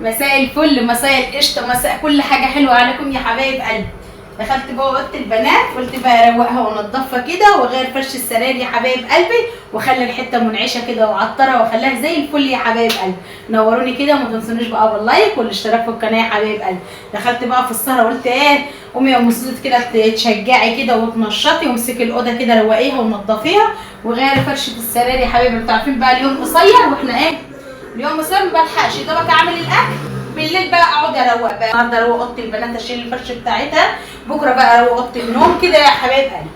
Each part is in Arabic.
مساء الفل، مساء القشطه، مساء كل حاجه حلوه عليكم يا حبايب قلبي. دخلت جوه اوضه البنات، قلت بقى اروقها وانضفها كده واغير فرش السراير يا حبايب قلبي، واخلي الحته منعشه كده واعطرها واخليها زي الفل يا حبايب قلبي. نوروني كده وما تنسونيش بقى باللايك والاشتراك في القناه يا حبايب قلبي. دخلت بقى في السهره، قلت ايه، قومي يا ام سوزت كده تشجعي كده وتنشطي وامسكي الاوضه كده روقيها ونضفيها وغيري فرشه السراير يا حبايبي. انتوا عارفين بقى اليوم قصير واحنا ايه، اليوم قصير ما بلحقش دوبك اعمل الاكل، بالليل بقى اقعد اروق بقى. النهارده اروق اوضه البنات، اشيل الفرش بتاعتها، بكره بقى اروق اوضه النوم كده يا حبايب قلبي.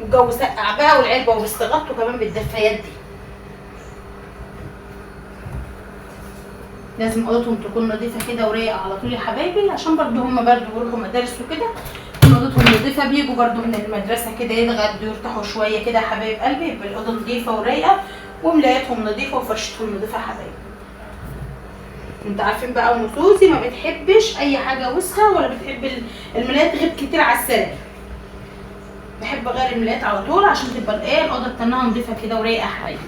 والجو سقع بقى والعلبه وبيستغطوا كمان بالدفايات دي. لازم اوضتهم تكون نظيفه كده ورايقه على طول يا حبايبي، عشان برضو هم برضو بيروحوا مدارس وكده اوضتهم نظيفه، بيجوا برضو من المدرسه كده يتغدوا يرتاحوا شويه كده يا حبايب قلبي، يبقى الاوضه نظيفه ورايقه وملاياتهم نظيفه وفرشتهم نظيفه يا حبايبي. انتوا عارفين بقى ام سوزي ما بتحبش اي حاجه وسخه، ولا بتحب الملايات تغيب كتير على السراير. بحب اغير الملايات على طول عشان تبقى الايه الاوضه بتاعنا نظيفه كده ورايقه يا حبايبي.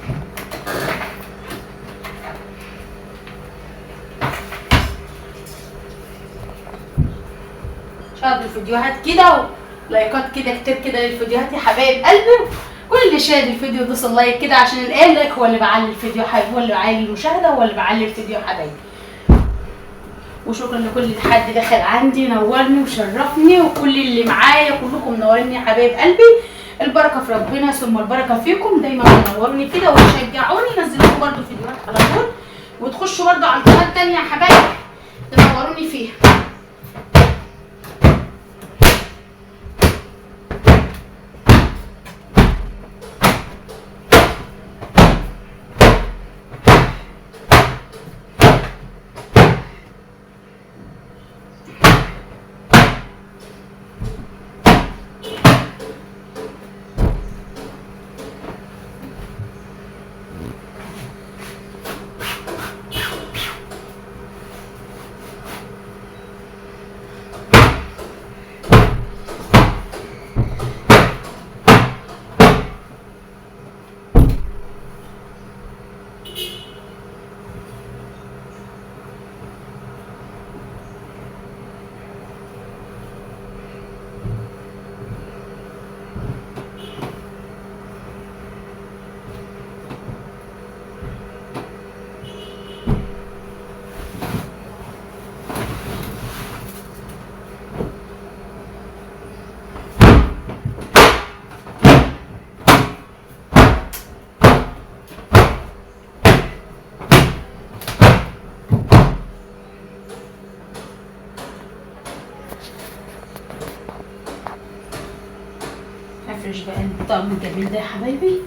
شاهد الفيديوهات كده ولايكات كده كتير كده للفيديوهات يا حبايب قلبي. كل اللي شاهد الفيديو يدوس اللايك كده، عشان الايه اللايك هو اللي بيعلي الفيديو حبايبي، هو اللي بيعلي المشاهده، هو اللي بيعلي الفيديو حبايبي. وشكرا لكل حد دخل عندي نورني وشرفني، وكل اللي معايا كلكم منوريني يا حبايب قلبي. البركه في ربنا ثم البركه فيكم، دايما تنوروني كده وتشجعوني، نزلوا برده فيديوهات على طول، وتخشوا برده على القناه الثانيه يا حبايبي تنوروني فيها. هفرش بقى الطقم الجميل ده يا حبايبي.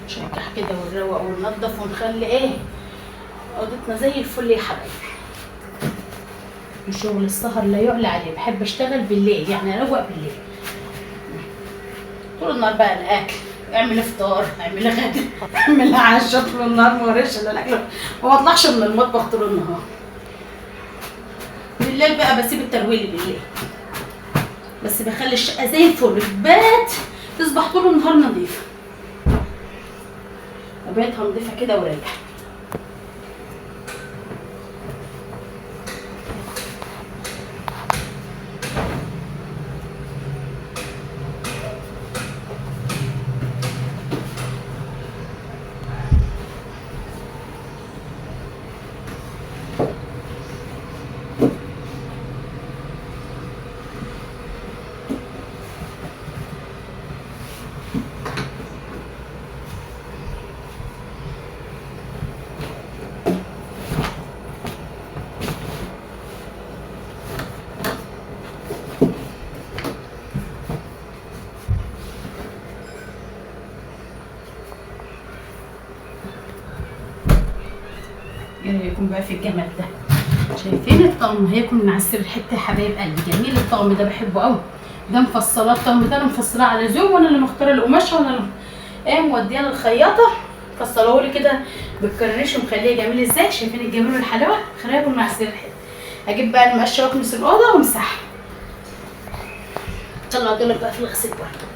نشجع كده ونروق وننضف ونخلي ايه اوضتنا زي الفل يا حبايبي. وشغل السهر لا يعلى عليه، بحب اشتغل بالليل، يعني اروق بالليل. طول طول النهار بقى الاكل، اعمل افطار، اعمل غدا، اعمل عشاء طول النهار، ما وريش الا الاكل، ما بطلعش من المطبخ طول النهار. بالليل بقى بسيب الترويل بالليل، بس بخلي الشقه زي الفل تبات تصبح طول النهار نظيفه، بيتها نظيفه كده ورايقه. يكون بقى في الجمال ده. شايفين الطقم هيكون معسل حته يا حبايب قلبي، جميل الطقم ده بحبه قوي. ده مفصلاه الطقم ده، انا مفصلاه على ذوق، وانا اللي مختاره القماشه، وانا اللي مودياه للخياطه فصلوه لي كده بالكرنيش ومخليه جميل ازاي. شايفين الجمال والحلاوه؟ خليها يكون معسل الحته. هجيب بقى المقشه واكنس الاوضه وامسحها. طلع دول بقى في الغسيل برضه.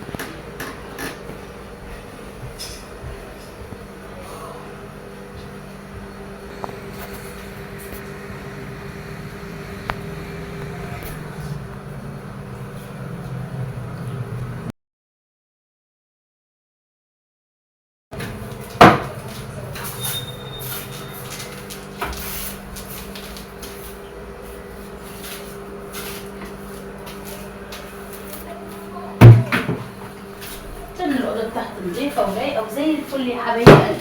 عشان الاوضه بتاعتي نظيفه ورايقه وزي الفل يا حبايب قلبي.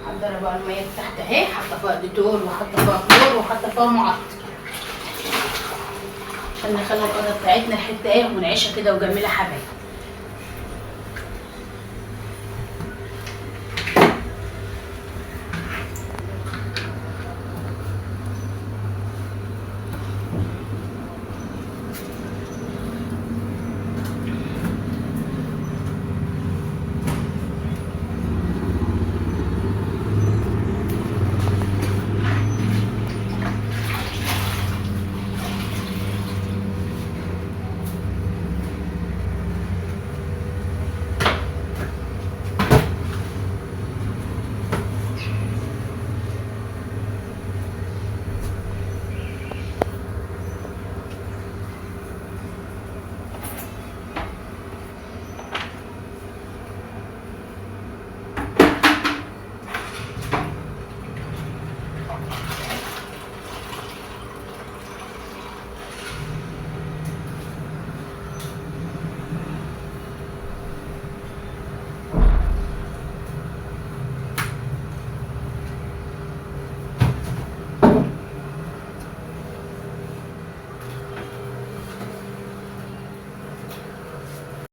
محضره بقى الميه بتاعتي اهي، حاطه فيها ديتول وحاطه فيها كلور وحاطه فيها معطر عشان نخلي الاوضه بتاعتنا حته ايه منعشه كده وجميله حبايب.